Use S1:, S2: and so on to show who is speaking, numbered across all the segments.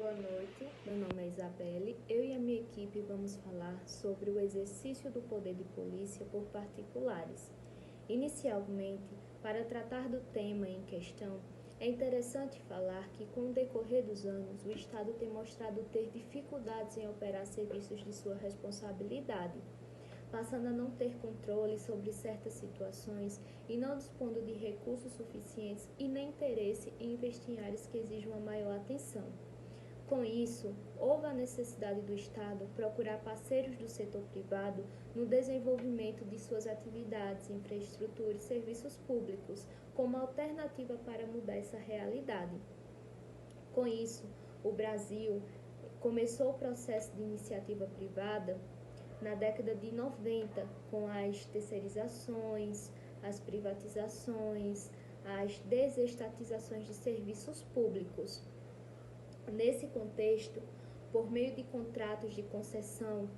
S1: Boa noite, meu nome é Isabelle. Eu e a minha equipe vamos falar sobre o exercício do poder de polícia por particulares. Inicialmente, para tratar do tema em questão, é interessante falar que, com o decorrer dos anos, o Estado tem mostrado ter dificuldades em operar serviços de sua responsabilidade, passando a não ter controle sobre certas situações e não dispondo de recursos suficientes e nem interesse em investir em áreas que exigem uma maior atenção. Com isso, houve a necessidade do Estado procurar parceiros do setor privado no desenvolvimento de suas atividades, infraestrutura e serviços públicos, como alternativa para mudar essa realidade. Com isso, o Brasil começou o processo de iniciativa privada na década de 90, com as terceirizações, as privatizações, as desestatizações de serviços públicos. Nesse contexto, por meio de contratos de concessão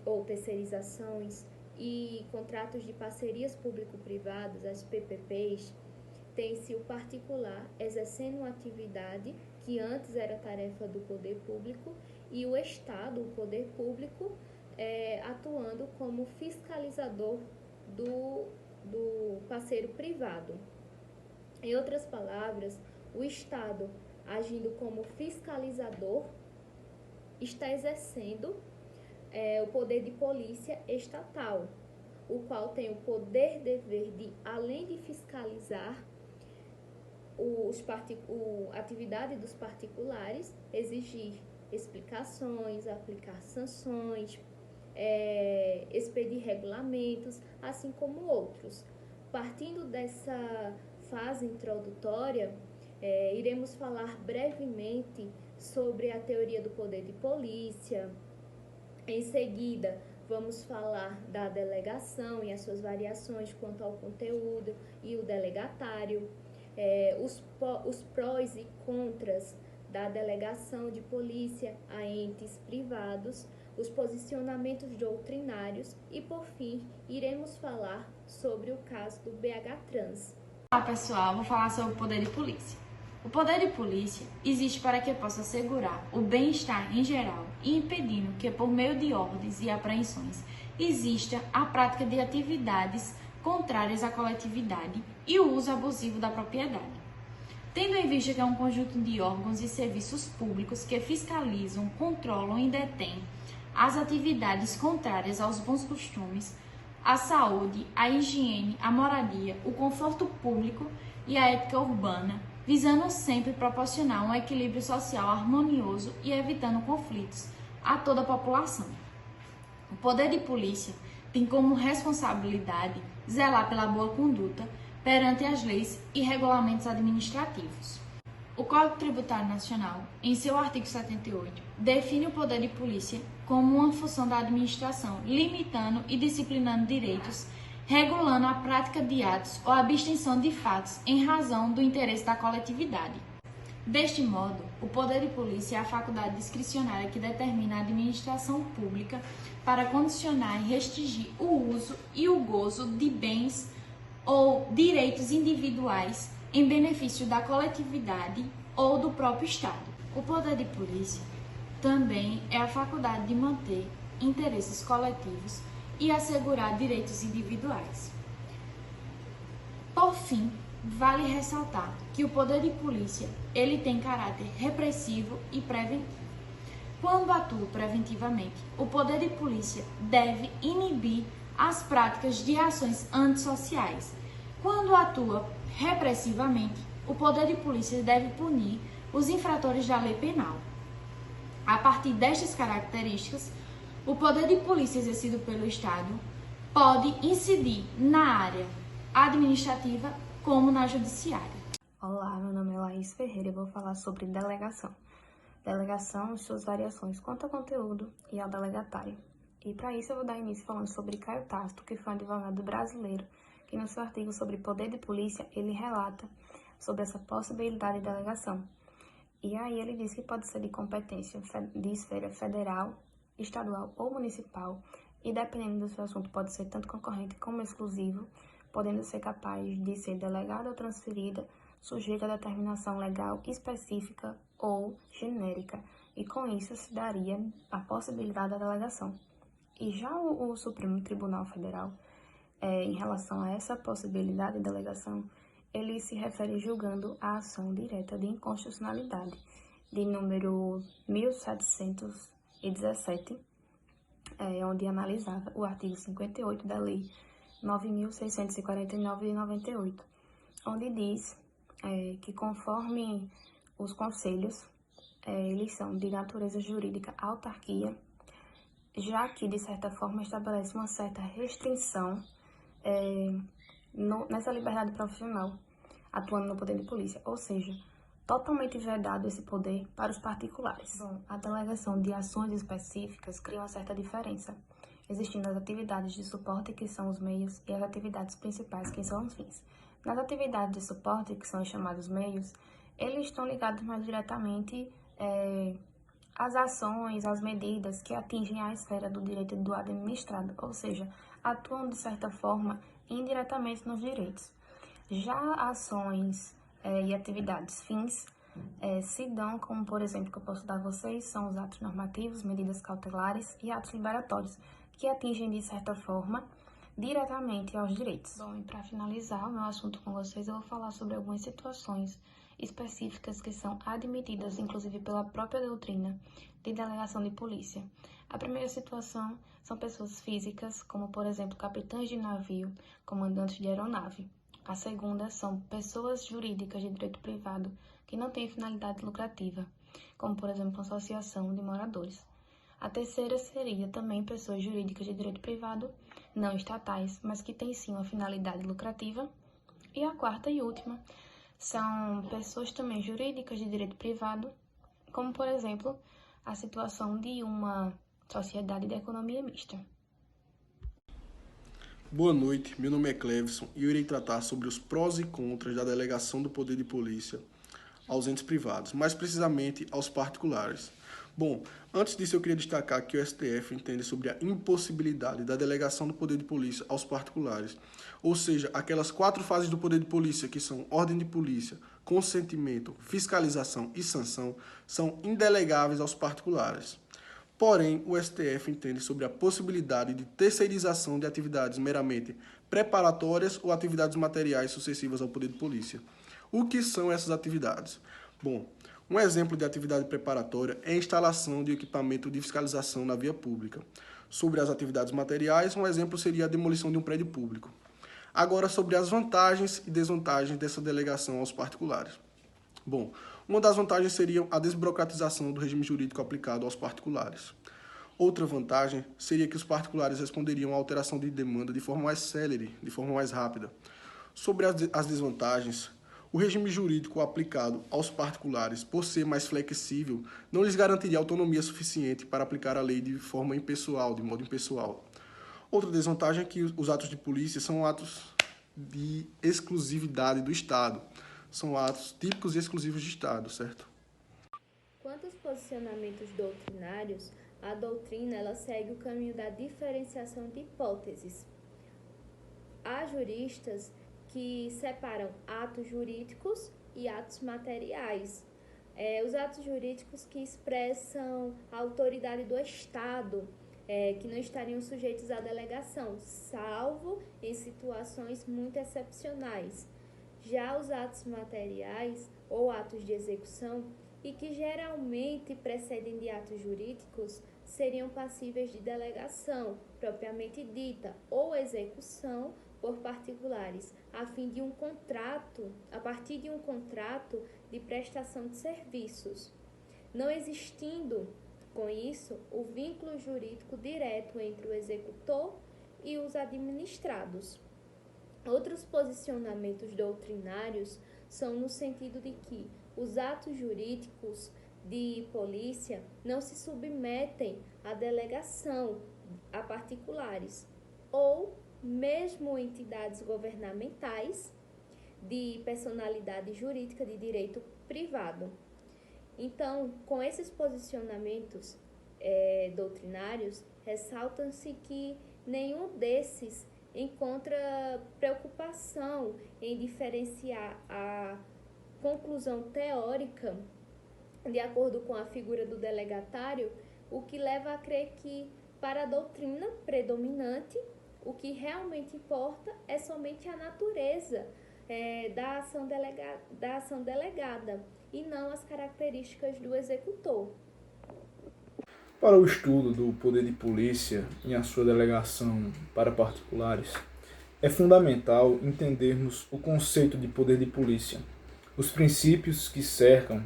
S1: ou terceirizações e contratos de parcerias público-privadas, as PPPs, tem-se o particular exercendo uma atividade que antes era tarefa do poder público e o Estado, o poder público, atuando como fiscalizador do parceiro privado. Em outras palavras, o Estado, agindo como fiscalizador, está exercendo o poder de polícia estatal, o qual tem o poder-dever de, além de fiscalizar a atividade dos particulares, exigir explicações, aplicar sanções, expedir regulamentos, assim como outros. Partindo dessa fase introdutória, iremos falar brevemente sobre a teoria do poder de polícia. Em seguida, vamos falar da delegação e as suas variações quanto ao conteúdo e o delegatário, os prós e contras da delegação de polícia a entes privados, os posicionamentos doutrinários e, por fim, iremos falar sobre o caso do BH-Trans.
S2: Olá pessoal, vou falar sobre o poder de polícia. O poder de polícia existe para que possa assegurar o bem-estar em geral e impedindo que, por meio de ordens e apreensões, exista a prática de atividades contrárias à coletividade e o uso abusivo da propriedade. Tendo em vista que é um conjunto de órgãos e serviços públicos que fiscalizam, controlam e detêm as atividades contrárias aos bons costumes, a saúde, a higiene, a moradia, o conforto público e a ética urbana, visando sempre proporcionar um equilíbrio social harmonioso e evitando conflitos a toda a população. O poder de polícia tem como responsabilidade zelar pela boa conduta perante as leis e regulamentos administrativos. O Código Tributário Nacional, em seu artigo 78, define o poder de polícia como uma função da administração, limitando e disciplinando direitos, regulando a prática de atos ou a abstenção de fatos em razão do interesse da coletividade. Deste modo, o poder de polícia é a faculdade discricionária que determina a administração pública para condicionar e restringir o uso e o gozo de bens ou direitos individuais em benefício da coletividade ou do próprio Estado. O poder de polícia também é a faculdade de manter interesses coletivos e assegurar direitos individuais. Por fim, vale ressaltar que o poder de polícia ele tem caráter repressivo e preventivo. Quando atua preventivamente, o poder de polícia deve inibir as práticas de ações antissociais. Quando atua repressivamente, o poder de polícia deve punir os infratores da lei penal. A partir destas características, o poder de polícia exercido pelo Estado pode incidir na área administrativa como na judiciária.
S3: Olá, meu nome é Laís Ferreira e vou falar sobre delegação. Delegação e suas variações quanto ao conteúdo e ao delegatário. E para isso eu vou dar início falando sobre Caio Tácito, que foi um advogado brasileiro, que no seu artigo sobre poder de polícia, ele relata sobre essa possibilidade de delegação. E aí ele diz que pode ser de competência de esfera federal, estadual ou municipal, e dependendo do seu assunto pode ser tanto concorrente como exclusivo, podendo ser capaz de ser delegada ou transferida, sujeita a determinação legal específica ou genérica, e com isso se daria a possibilidade da delegação. E já o Supremo Tribunal Federal, em relação a essa possibilidade de delegação, ele se refere julgando a ação direta de inconstitucionalidade de número 1717, onde analisava o artigo 58 da Lei 9.649 de 98, onde diz que conforme os conselhos, eles são de natureza jurídica autarquia, já que, de certa forma, estabelece uma certa restrição nessa liberdade profissional, atuando no poder de polícia, ou seja, totalmente vedado esse poder para os particulares. Bom, a delegação de ações específicas cria uma certa diferença, existindo as atividades de suporte, que são os meios, e as atividades principais, que são os fins. Nas atividades de suporte, que são os chamados meios, eles estão ligados mais diretamente às ações, às medidas que atingem a esfera do direito do administrado, ou seja, atuam de certa forma indiretamente nos direitos. Já ações e atividades fins se dão, como por exemplo, que eu posso dar a vocês, são os atos normativos, medidas cautelares e atos liberatórios, que atingem de certa forma diretamente aos direitos. Bom, e para finalizar o meu assunto com vocês, eu vou falar sobre algumas situações específicas que são admitidas, inclusive pela própria doutrina, de delegação de polícia. A primeira situação são pessoas físicas, como por exemplo capitães de navio, comandantes de aeronave. A segunda são pessoas jurídicas de direito privado que não têm finalidade lucrativa, como por exemplo uma associação de moradores. A terceira seria também pessoas jurídicas de direito privado, não estatais, mas que têm sim uma finalidade lucrativa. E a quarta e última são pessoas também jurídicas de direito privado, como por exemplo a situação de uma sociedade de economia mista.
S4: Boa noite, meu nome é Cleveson e eu irei tratar sobre os prós e contras da delegação do poder de polícia aos entes privados, mais precisamente aos particulares. Bom, antes disso eu queria destacar que o STF entende sobre a impossibilidade da delegação do poder de polícia aos particulares, ou seja, aquelas 4 fases do poder de polícia, que são ordem de polícia, consentimento, fiscalização e sanção, são indelegáveis aos particulares. Porém, o STF entende sobre a possibilidade de terceirização de atividades meramente preparatórias ou atividades materiais sucessivas ao poder de polícia. O que são essas atividades? Bom, um exemplo de atividade preparatória é a instalação de equipamento de fiscalização na via pública. Sobre as atividades materiais, um exemplo seria a demolição de um prédio público. Agora, sobre as vantagens e desvantagens dessa delegação aos particulares. Bom, uma das vantagens seria a desburocratização do regime jurídico aplicado aos particulares. Outra vantagem seria que os particulares responderiam à alteração de demanda de forma mais célere, de forma mais rápida. Sobre as desvantagens, o regime jurídico aplicado aos particulares, por ser mais flexível, não lhes garantiria autonomia suficiente para aplicar a lei de forma impessoal, de modo impessoal. Outra desvantagem é que os atos de polícia são atos de exclusividade do Estado. São atos típicos e exclusivos de Estado, certo?
S1: Quanto aos posicionamentos doutrinários, a doutrina ela segue o caminho da diferenciação de hipóteses. Há juristas que separam atos jurídicos e atos materiais. Os atos jurídicos que expressam a autoridade do Estado, que não estariam sujeitos à delegação, salvo em situações muito excepcionais. Já os atos materiais ou atos de execução, e que geralmente precedem de atos jurídicos, seriam passíveis de delegação, propriamente dita, ou execução por particulares, a partir de um contrato de prestação de serviços, não existindo, com isso, o vínculo jurídico direto entre o executor e os administrados. Outros posicionamentos doutrinários são no sentido de que os atos jurídicos de polícia não se submetem à delegação a particulares ou mesmo entidades governamentais de personalidade jurídica de direito privado. Então, com esses posicionamentos doutrinários, ressaltam-se que nenhum desses encontra preocupação em diferenciar a conclusão teórica de acordo com a figura do delegatário, o que leva a crer que, para a doutrina predominante, o que realmente importa é somente a natureza da ação delegada e não as características do executor.
S5: Para o estudo do poder de polícia e a sua delegação para particulares, é fundamental entendermos o conceito de poder de polícia, os princípios que cercam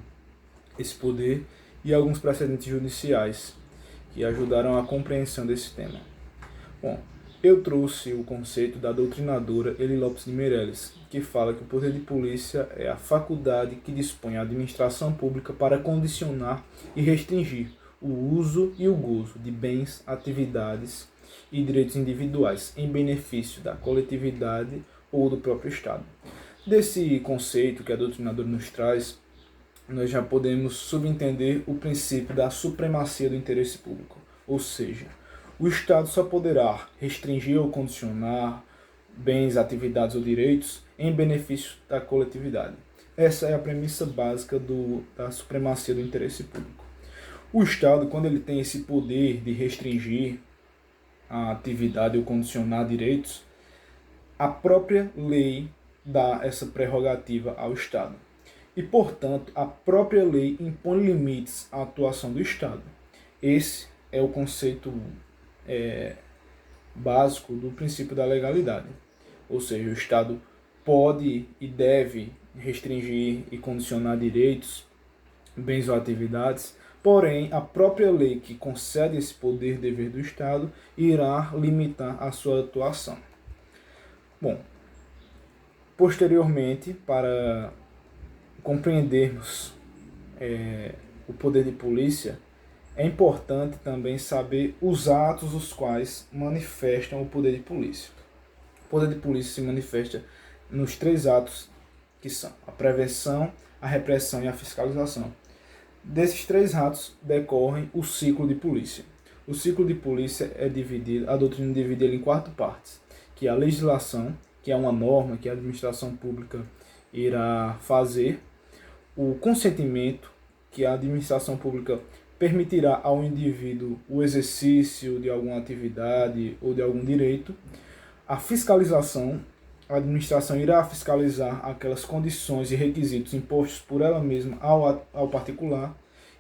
S5: esse poder e alguns precedentes judiciais que ajudaram a compreensão desse tema. Bom, eu trouxe o conceito da doutrinadora Eli Lopes de Meireles, que fala que o poder de polícia é a faculdade que dispõe a administração pública para condicionar e restringir o uso e o gozo de bens, atividades e direitos individuais em benefício da coletividade ou do próprio Estado. Desse conceito que a doutrinadora nos traz, nós já podemos subentender o princípio da supremacia do interesse público, ou seja, o Estado só poderá restringir ou condicionar bens, atividades ou direitos em benefício da coletividade. Essa é a premissa básica da supremacia do interesse público. O Estado, quando ele tem esse poder de restringir a atividade ou condicionar direitos, a própria lei dá essa prerrogativa ao Estado. E, portanto, a própria lei impõe limites à atuação do Estado. Esse é o conceito básico do princípio da legalidade. Ou seja, o Estado pode e deve restringir e condicionar direitos, bens ou atividades, porém, a própria lei que concede esse poder e dever do Estado irá limitar a sua atuação. Bom, posteriormente, para compreendermos o poder de polícia, é importante também saber os atos os quais manifestam o poder de polícia. O poder de polícia se manifesta nos 3 atos que são a prevenção, a repressão e a fiscalização. Desses 3 atos decorrem o ciclo de polícia. O ciclo de polícia é dividido, a doutrina divide ele em 4 partes, que é a legislação, que é uma norma que a administração pública irá fazer, o consentimento, que a administração pública permitirá ao indivíduo o exercício de alguma atividade ou de algum direito, a fiscalização, a administração irá fiscalizar aquelas condições e requisitos impostos por ela mesma ao particular,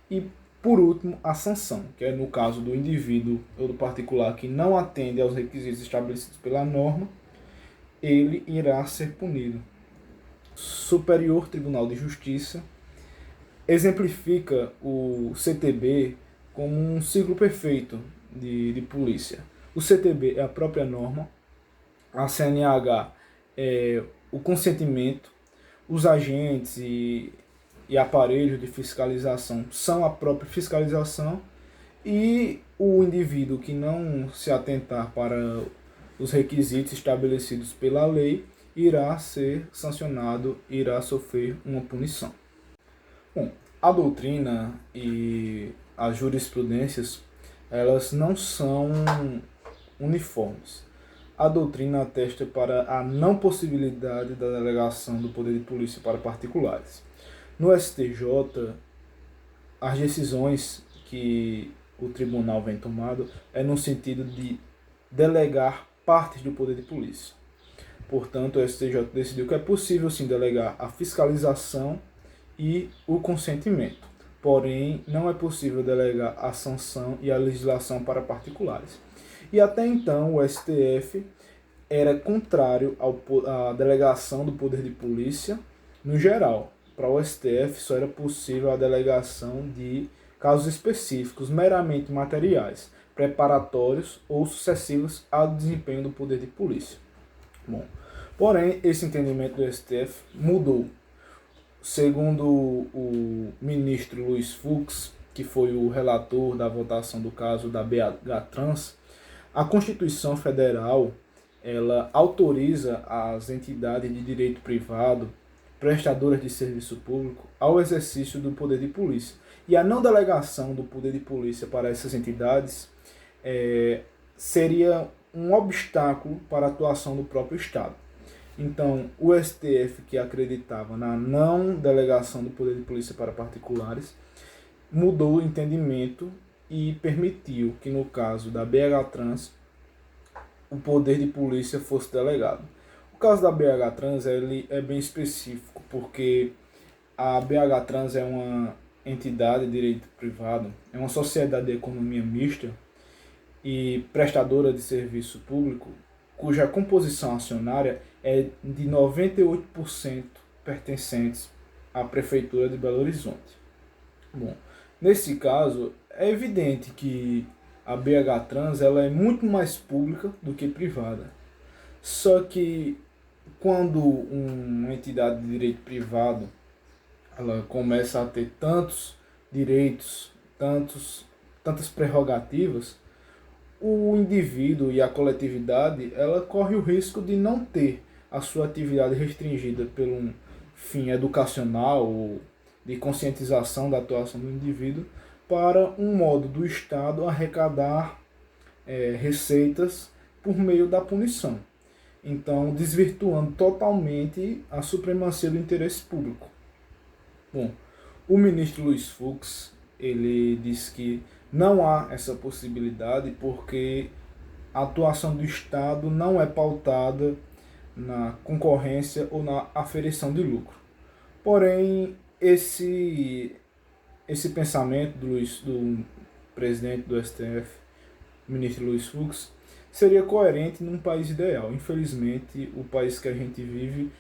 S5: e, por último, a sanção, que é no caso do indivíduo ou do particular que não atende aos requisitos estabelecidos pela norma, ele irá ser punido. Superior Tribunal de Justiça exemplifica o CTB como um ciclo perfeito de polícia. O CTB é a própria norma, a CNH é o consentimento, os agentes e aparelhos de fiscalização são a própria fiscalização, e o indivíduo que não se atentar para os requisitos estabelecidos pela lei irá ser sancionado, irá sofrer uma punição. Bom, a doutrina e as jurisprudências, elas não são uniformes. A doutrina atesta para a não possibilidade da delegação do poder de polícia para particulares. No STJ, as decisões que o tribunal vem tomando é no sentido de delegar partes do poder de polícia. Portanto, o STJ decidiu que é possível sim delegar a fiscalização e o consentimento, porém não é possível delegar a sanção e a legislação para particulares. E até então o STF era contrário à delegação do poder de polícia no geral. Para o STF só era possível a delegação de casos específicos, meramente materiais, preparatórios ou sucessivos ao desempenho do poder de polícia. Bom, porém, esse entendimento do STF mudou. Segundo o ministro Luiz Fux, que foi o relator da votação do caso da BH Trans, a Constituição Federal ela autoriza as entidades de direito privado, prestadoras de serviço público, ao exercício do poder de polícia. E a não delegação do poder de polícia para essas entidades seria um obstáculo para a atuação do próprio Estado. Então, o STF, que acreditava na não delegação do poder de polícia para particulares, mudou o entendimento e permitiu que, no caso da BH Trans, o poder de polícia fosse delegado. O caso da BH Trans ele é bem específico, porque a BH Trans é uma entidade de direito privado, é uma sociedade de economia mista e prestadora de serviço público, cuja composição acionária é de 98% pertencentes à Prefeitura de Belo Horizonte. Bom, nesse caso, é evidente que a BH Trans ela é muito mais pública do que privada. Só que quando uma entidade de direito privado ela começa a ter tantos direitos, tantas prerrogativas, o indivíduo e a coletividade ela corre o risco de não ter a sua atividade restringida por um fim educacional ou de conscientização da atuação do indivíduo para um modo do Estado arrecadar receitas por meio da punição. Então, desvirtuando totalmente a supremacia do interesse público. Bom, o ministro Luiz Fux, ele disse que não há essa possibilidade porque a atuação do Estado não é pautada na concorrência ou na aferição de lucro. Porém, esse pensamento do presidente do STF, ministro Luiz Fux, seria coerente num país ideal. Infelizmente, o país que a gente vive,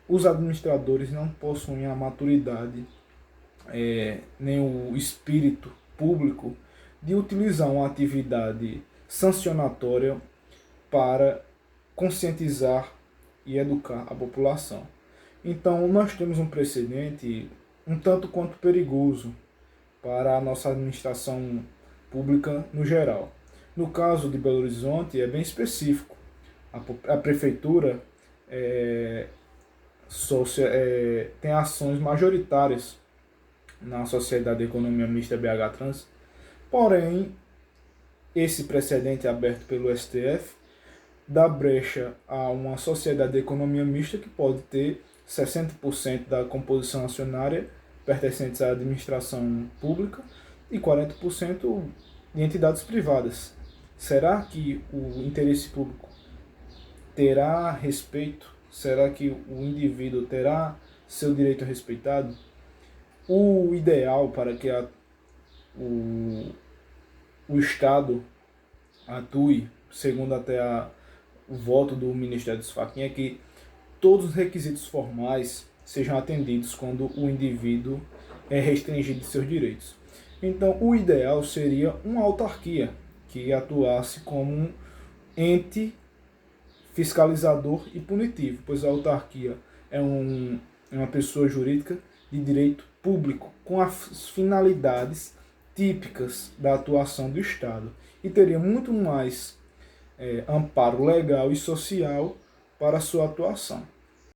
S5: os administradores não possuem a maturidade, nem o espírito público de utilizar uma atividade sancionatória para conscientizar e educar a população. Então, nós temos um precedente um tanto quanto perigoso para a nossa administração pública no geral. No caso de Belo Horizonte, é bem específico. A prefeitura tem ações majoritárias na Sociedade de Economia Mista BH Trans, porém, esse precedente aberto pelo STF dá brecha a uma sociedade de economia mista que pode ter 60% da composição acionária pertencentes à administração pública e 40% de entidades privadas. Será que o interesse público terá respeito? Será que o indivíduo terá seu direito respeitado? O ideal para que o Estado atue, segundo até o voto do ministro Edson Fachin, é que todos os requisitos formais sejam atendidos quando o indivíduo é restringido de seus direitos. Então, o ideal seria uma autarquia que atuasse como um ente fiscalizador e punitivo, pois a autarquia é uma pessoa jurídica de direito público com as finalidades típicas da atuação do Estado e teria muito mais amparo legal e social para a sua atuação.